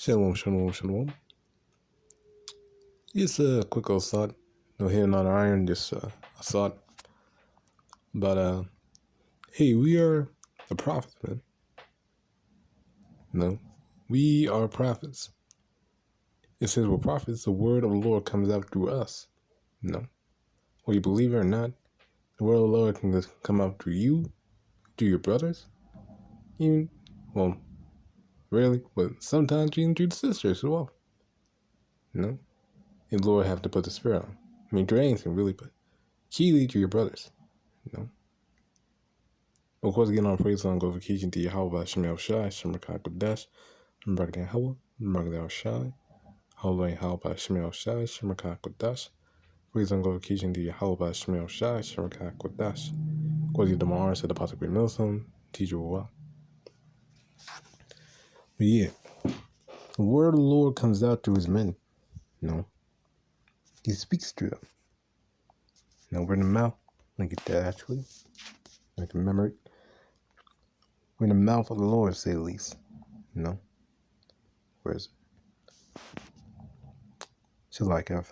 Shalom, shalom, shalom. It's a quick old thought. No hitting on iron, just a thought. But, hey, we are the prophets, man. No, we are prophets. It says we're prophets. The word of the Lord comes out through us. No, whether you believe it or not, the word of the Lord can come out through you, through your brothers, even, well, rarely, but sometimes even through the sisters as well. No, and the Lord have to put the spirit on. I mean, through anything really, but keyly through your brothers. No. Of course, again, on praise song glorification to Yahawah, HALAHYAM, QADASH, Yahawah, RAWCHAA, HALAHYAM, QADASH. Praise song glorification to Yahawah, HALAHYAM, QADASH. Of course, the Mahar said the Apostle Great Millstone, teacher of well. But yeah, the word of the Lord comes out through his men. He speaks through them. We're in the mouth. Let me get that actually. I can remember it. We're in the mouth of the Lord, to say the least. Where is it? Just like I'm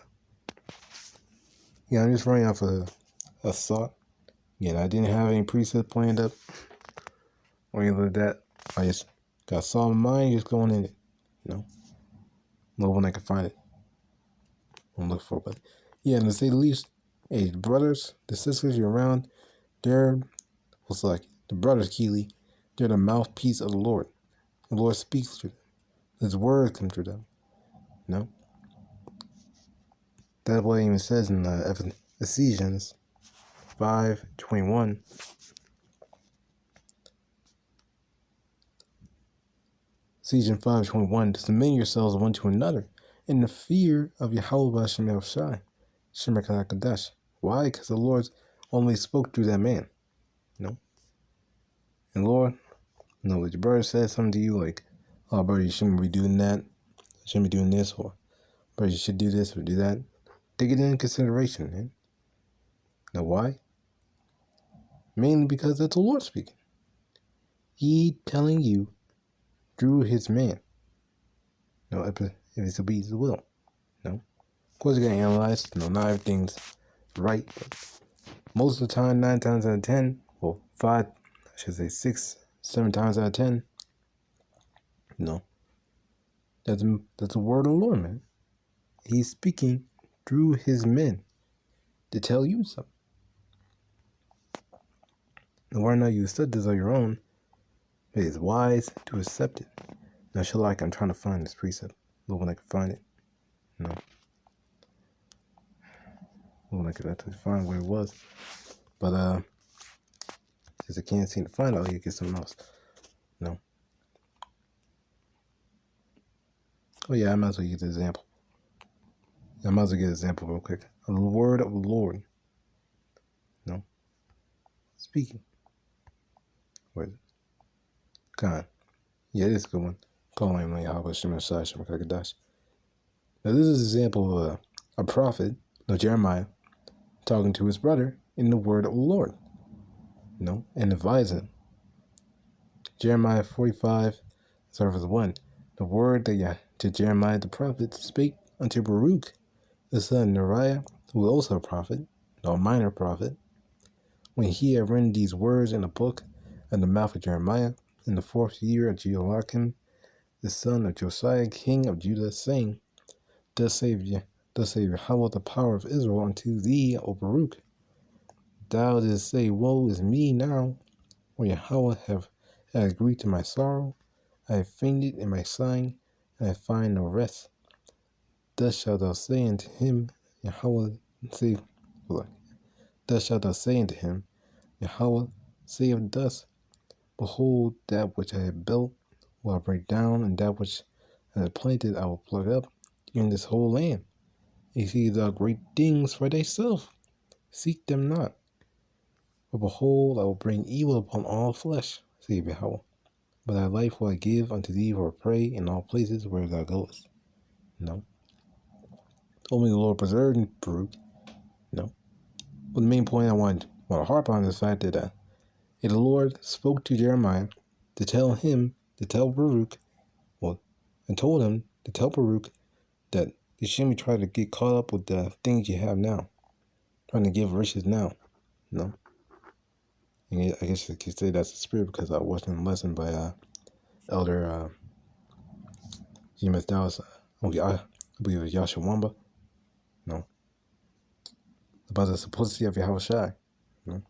just running off a thought. I didn't have any preset planned up or anything like that. I just got a song in mind, just going in it. No one I can find it. I'm looking for it. But yeah, and to say the least, hey, the brothers, the sisters you're around, they're what's like the brothers, Keely, they're the mouthpiece of the Lord. The Lord speaks through them. His word comes through them. That's what it even says in Ephesians 5:21. Ephesians 5:21, to submit yourselves one to another in the fear of Yahawah Shemar QADASH. Why? Because the Lord only spoke through that man. And Lord, if your brother says something to you like, oh, brother, you shouldn't be doing that, you shouldn't be doing this, or brother, you should do this or do that, take it into consideration, man. Now, why? Mainly because that's the Lord speaking. He telling you through his man. If it's obedience to will. Of course, you gotta analyze. Not everything's right, but most of the time, 9 times out of 10, well, 5, I should say 6, 7 times out of 10, that's the word of the Lord, man. He's speaking through his men to tell you something. And whether or not you accept this on your own, it is wise to accept it. Now, I'm trying to find this precept. When I can find it. When I could actually find where it was. But, since I can't seem to find it, I'll get something else. Oh, yeah, I might as well get the example. I might as well get an example real quick. The word of the Lord. Speaking. Where is it? Khan. Yeah, this is a good one. Calling him Yahawah Shemar QADASH. Now, this is an example of a prophet, Jeremiah, talking to his brother in the word of the Lord, and advising him. Jeremiah 45, verse 1. The word that to Jeremiah the prophet spake unto Baruch, the son of Neriah, who was also a prophet, a minor prophet, when he had written these words in a book in the mouth of Jeremiah, in the 4th year of Jehoiakim, the son of Josiah, king of Judah, saying, Thus saith Yahawah, the power of Israel, unto thee, O Baruch. Thou didst say, Woe is me now, for Yahawah hath agreed to my sorrow. I have fainted in my sighing, and I find no rest. Thus shalt thou say unto him, Yahawah saith thus, Behold, that which I have built will I break down, and that which I have planted I will pluck up in this whole land. You see thou great things for thyself, seek them not. For behold, I will bring evil upon all flesh, saith Yahawah. But thy life will I give unto thee for a prey in all places where thou goest. Only the Lord preserved Baruch. But the main point I want to harp on is the fact that the Lord spoke to Jeremiah to tell Baruch, and told him to tell Baruch that you shouldn't be trying to get caught up with the things you have now, trying to give riches now. No. And I guess you could say that's the spirit, because I watched a lesson by Elder G.M.S. Dallas. I believe it was Yahawah. No. About the simplicity of Yahawah. No.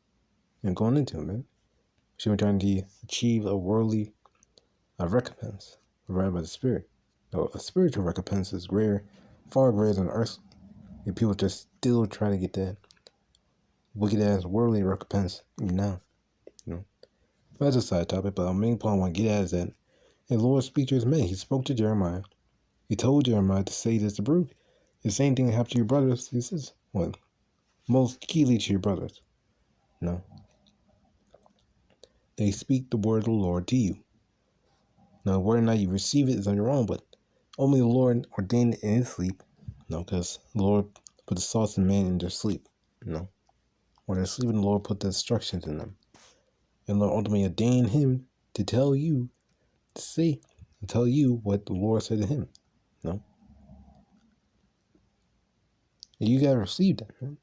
And going into it, man. She was trying to achieve a worldly recompense, right, by the spirit. No, a spiritual recompense is greater, far greater than earthly. And people just still trying to get that wicked ass worldly recompense even now. You know. But that's a side topic, but the main point I want to get at is that the Lord speaks to his men. He spoke to Jeremiah. He told Jeremiah to say this to Baruch. The same thing happened to your brothers. He says, well, most keenly to your brothers. No. They speak the word of the Lord to you. Now, whether or not you receive it is on your own, but only the Lord ordained it in his sleep. No, because the Lord put the thoughts in man in their sleep. No. When they're sleeping, the Lord put the instructions in them. And the Lord ultimately ordained him to tell you, to tell you what the Lord said to him. No. And you gotta receive that, man.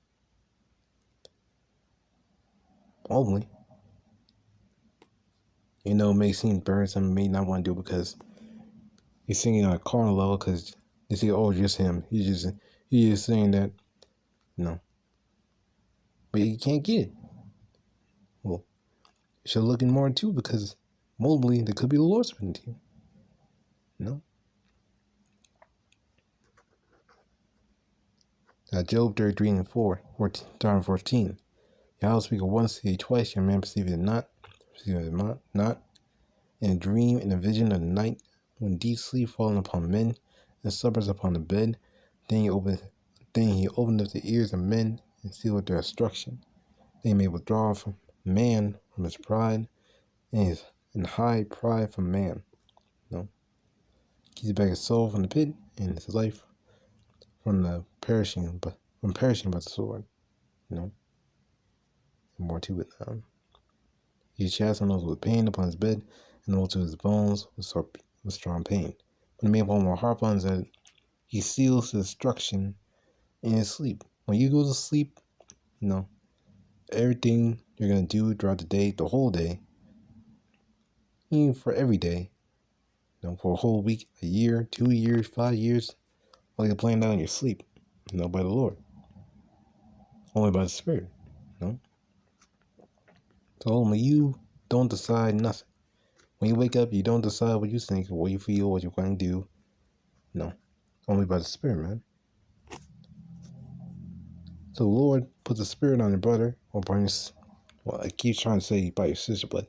Ultimately. You know, it may seem burdensome, may not want to do it because you're singing on a carnal level, because they say, oh, just him. He's just saying that. No. But you can't get it. Well, you should look in more into it, because multiply, there could be the Lord speaking to you. No. Job 33 and 14. Yahweh speaketh once, see twice, your man perceiveth it not, in a dream, in a vision of the night, when deep sleep fallen upon men, and slumbers upon the bed, then he opened up the ears of men, and sealed their instruction. They may withdraw from man from his pride, and hide pride from man. No. Keeps back his soul from the pit, and his life from perishing by the sword. No. More to it. He chastened those with pain upon his bed, and those to his bones with strong pain. But the main point will harp on is that he seals the destruction in his sleep. When you go to sleep, everything you're going to do throughout the day, the whole day, even for every day, for a whole week, a year, 2 years, 5 years, while you're playing out in your sleep, by the Lord. Only by the Spirit, So only you don't decide nothing. When you wake up, you don't decide what you think, what you feel, what you're going to do. No. Only by the Spirit, man. So the Lord puts the Spirit on your brother, or I keep trying to say by your sister, but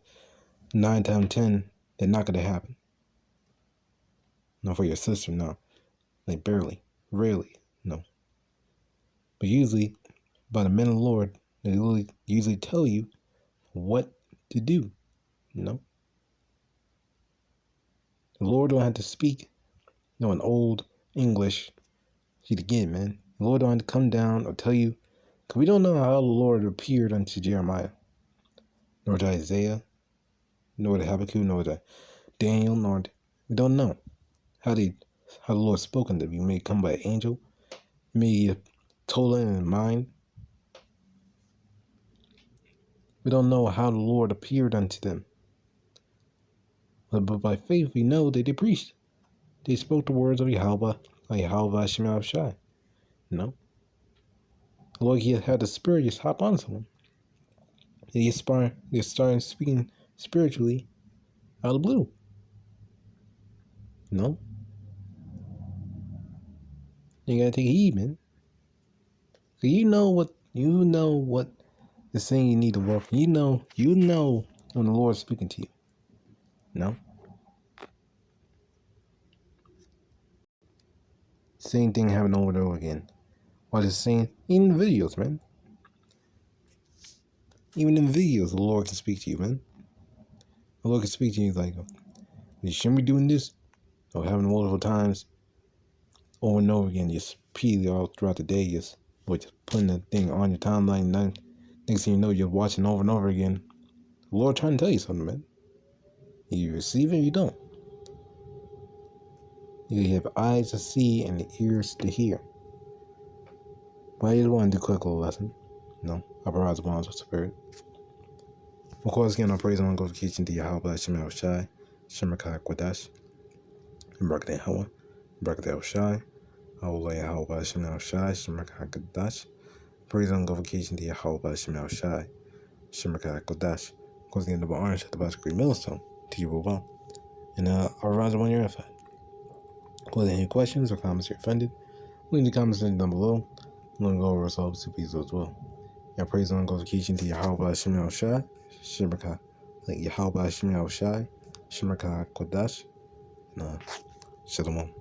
9 times 10, they're not going to happen. No, for your sister, no. Like barely, rarely, no. But usually, by the men of the Lord, they usually tell you what to do, The Lord don't have to speak, in old English, you to get it, man. The Lord don't have to come down or tell you, because we don't know how the Lord appeared unto Jeremiah, nor to Isaiah, nor to Habakkuk, nor to Daniel, we don't know how the Lord spoke unto them. You may come by an angel, may told it in mind. We don't know how the Lord appeared unto them. But by faith we know that they preached. They spoke the words of Yahawah, YAHAWASHI. The Lord, he had the Spirit just hop on someone. They started speaking spiritually out of the blue. You gotta take heed, man. So you know what the saying you need to work. You know when the Lord's speaking to you. Same thing happened over and over again. While just saying, even in videos, man. Even in videos, the Lord can speak to you, man. The Lord can speak to you like, you shouldn't be doing this, or having multiple times, over and over again, just repeatedly all throughout the day, just putting that thing on your timeline, and then next thing you know, you're watching over and over again. The Lord trying to tell you something, man. You receive it, or you don't. You have eyes to see and ears to hear. But I just want to do a quick little lesson. I provide the bonds of spirit. Of course, again, I praise and glorification to Yahawah, Shai, Shemaka QADASH, Barak Yahawah, Barak Shai, Yahawah, Shai, Shemaka QADASH. Praise and glorification to Yahawah, Shai, Shemaka QADASH. Of course, again, the orange at the bottom great millstone to you, Bobo. And I'll rise up on your effort. Of course, any questions or comments you're offended, leave the comments down below. I'm going to go over results to please as well. I praise and glorification to Yahawah, Shai, Shemaka, Yahawah, Shai, Shemaka QADASH, and Shalom.